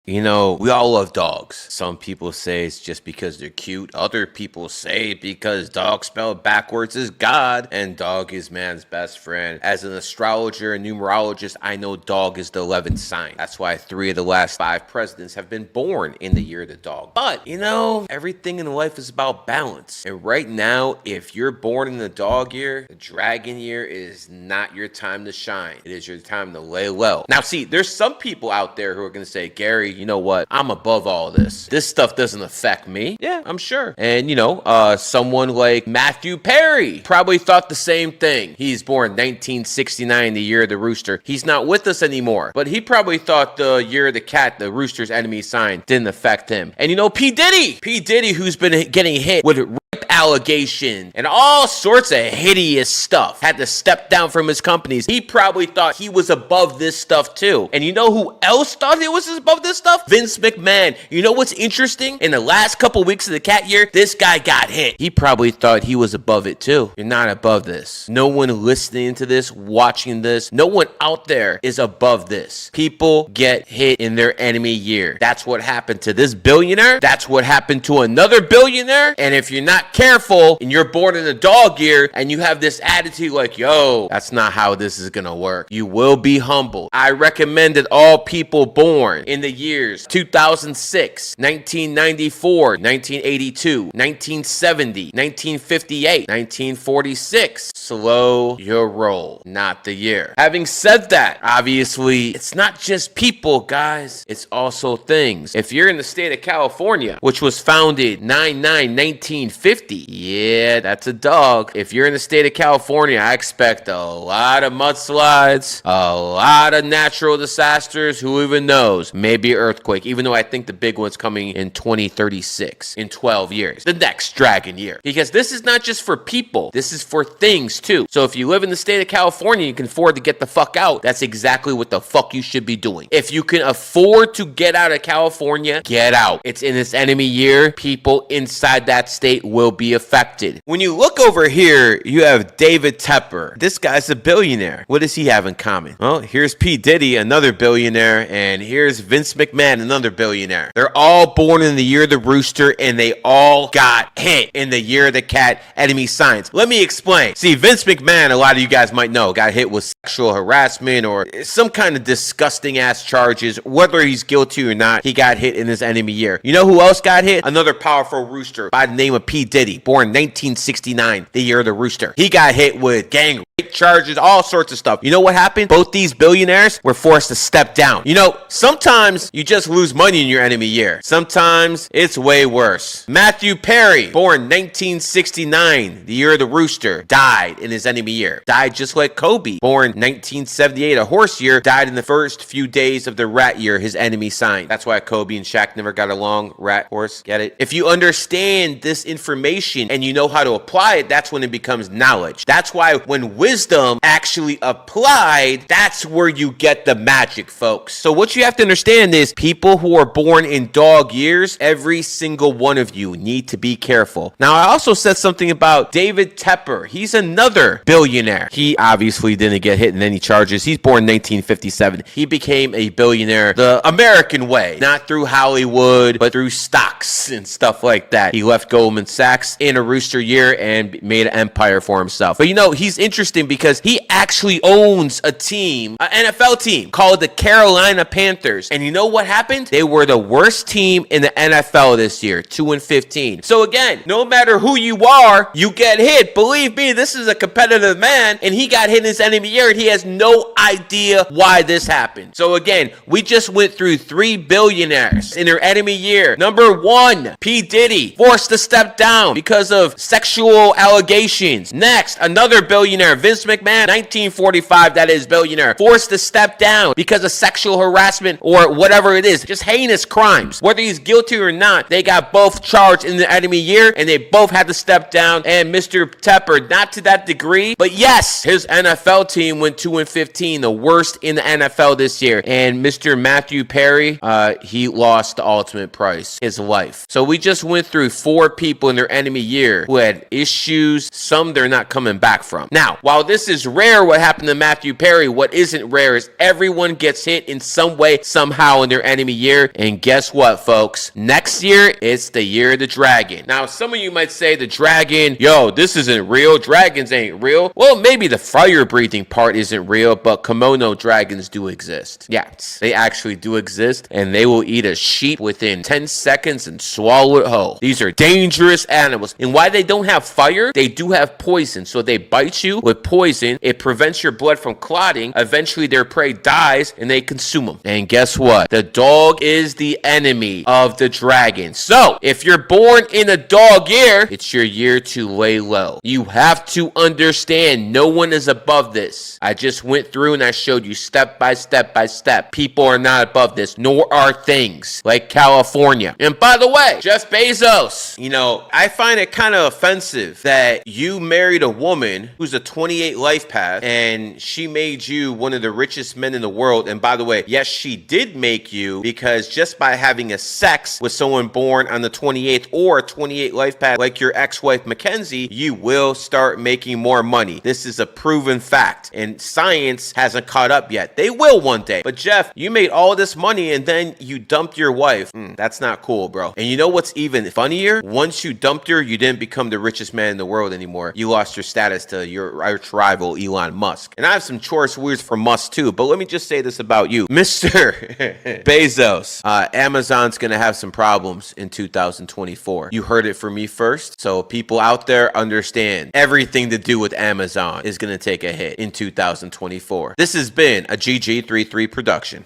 You know, we all love dogs. Some people say it's just because they're cute. Other people say because dog spelled backwards is God and dog is man's best friend. As an astrologer and numerologist, I know dog is the 11th sign. That's why 3 of the last 5 presidents have been born in the year of the dog. But, you know, everything in life is about balance. And right now, if you're born in the dog year, the dragon year is not your time to shine. It is your time to lay low. Now, see, there's some people out there who are going to say, Gary, you know what? I'm above all this. This stuff doesn't affect me. Yeah, I'm sure. And, you know, someone like Matthew Perry probably thought the same thing. He's born 1969, the year of the rooster. He's not with us anymore. But he probably thought the year of the cat, the rooster's enemy sign, didn't affect him. And, you know, P. Diddy, who's been getting hit with allegation and all sorts of hideous stuff, had to step down from his companies. He probably thought he was above this stuff too. And you know who else thought he was above this stuff? Vince McMahon. You know what's interesting? In the last couple weeks of the cat year, this guy got hit. He probably thought he was above it too. You're not above this. No one listening to this, watching this, no one out there is above this. People get hit in their enemy year. That's what happened to this billionaire. That's what happened to another billionaire. And if you're not careful and you're born in a dog year and you have this attitude like, yo, that's not how this is gonna work, you will be humbled. I recommend that all people born in the years 2006, 1994, 1982, 1970, 1958, 1946, slow your roll, not the year. Having said that, obviously, it's not just people, guys. It's also things. If you're in the state of California, which was founded 9/9/1950, yeah, that's a dog. If you're in the state of California, I expect a lot of mudslides, a lot of natural disasters. Who even knows? Maybe earthquake, even though I think the big one's coming in 2036, in 12 years, the next dragon year. Because this is not just for people, this is for things too. So if you live in the state of California, you can afford to get the fuck out. That's exactly what the fuck you should be doing. If you can afford to get out of California, get out. It's in its enemy year. People inside that state will be affected. When you look over here, you have David Tepper. This guy's a billionaire. What does he have in common? Well, here's P. Diddy, another billionaire, and here's Vince McMahon, another billionaire. They're all born in the year of the rooster, and they all got hit in the year of the cat, enemy signs. Let me explain. See, Vince McMahon, a lot of you guys might know, got hit with sexual harassment or some kind of disgusting ass charges. Whether he's guilty or not, he got hit in his enemy year. You know who else got hit? Another powerful rooster by the name of P. Diddy, born 1969, the year of the rooster. He got hit with gang rape charges, all sorts of stuff. You know what happened? Both these billionaires were forced to step down. You know, sometimes you just lose money in your enemy year. Sometimes it's way worse. Matthew Perry, born 1969, the year of the rooster, died in his enemy year. Died just like Kobe, born 1978, a horse year, died in the first few days of the rat year, his enemy sign. That's why Kobe and Shaq never got along. Rat, horse, get it? If you understand this information and you know how to apply it, that's when it becomes knowledge. That's why when wisdom actually applied, that's where you get the magic, folks. So what you have to understand is people who are born in dog years, every single one of you need to be careful. Now, I also said something about David Tepper. He's another billionaire. He obviously didn't get hit in any charges. He's born 1957. He became a billionaire the American way, not through Hollywood, but through stocks and stuff like that. He left Goldman Sachs in a rooster year and made an empire for himself. But you know, he's interesting because he actually owns a team, an NFL team called the Carolina Panthers. And you know what happened? They were the worst team in the NFL this year, 2-15. So again, no matter who you are, you get hit. Believe me, this is a competitive man, and he got hit in his enemy year, and he has no idea why this happened. So again, we just went through 3 billionaires in their enemy year. Number 1, P. Diddy, forced to step down because of sexual allegations. Next, another billionaire, Vince McMahon, 1945, that is billionaire, forced to step down because of sexual harassment or whatever it is, just heinous crimes. Whether he's guilty or not, they got both charged in the enemy year, and they both had to step down. And Mr. Tepper, not to that degree, but yes, his NFL team went 2-15, the worst in the NFL this year. And Mr. Matthew Perry, he lost the ultimate price, his life. So we just went through 4 people in their enemy year who had issues, some they're not coming back from. Now, while this is rare what happened to Matthew Perry, what isn't rare is everyone gets hit in some way, somehow in their enemy year. And guess what, folks? Next year, it's the year of the dragon. Now, some of you might say the dragon, yo, this isn't real. Dragons ain't real. Well, maybe the fire-breathing part isn't real, but kimono dragons do exist. Yes, they actually do exist, and they will eat a sheep within 10 seconds and swallow it whole. These are dangerous animals. And why they don't have fire? They do have poison. So they bite you with poison. It prevents your blood from clotting. Eventually, their prey dies, and they consume them. And guess what? The dog is the enemy of the dragon. So, if you're born in a dog year, it's your year to lay low. You have to understand no one is above this. I just went through and I showed you step by step by step. People are not above this, nor are things like California. And by the way, Jeff Bezos, you know, I find it kind of offensive that you married a woman who's a 28 life path and she made you one of the richest men in the world. And by the way, yes, she did make you, because just by having a sex with someone born on the 28th or 28 life path like your ex-wife Mackenzie, you will start making more money. This is a proven fact, and science hasn't caught up yet. They will one day. But Jeff, you made all this money and then you dumped your wife. That's not cool, bro. And you know what's even funnier? Once you dumped her, you didn't become the richest man in the world anymore. You lost your status to your arch rival, Elon Musk. And I have some choice words for Musk too, but let me just say this about you, Mr. Bezos. Amazon's gonna have some problems in 2024. You heard it from me first. So people out there understand everything to do with Amazon is gonna take a hit in 2024. This has been a GG33 production.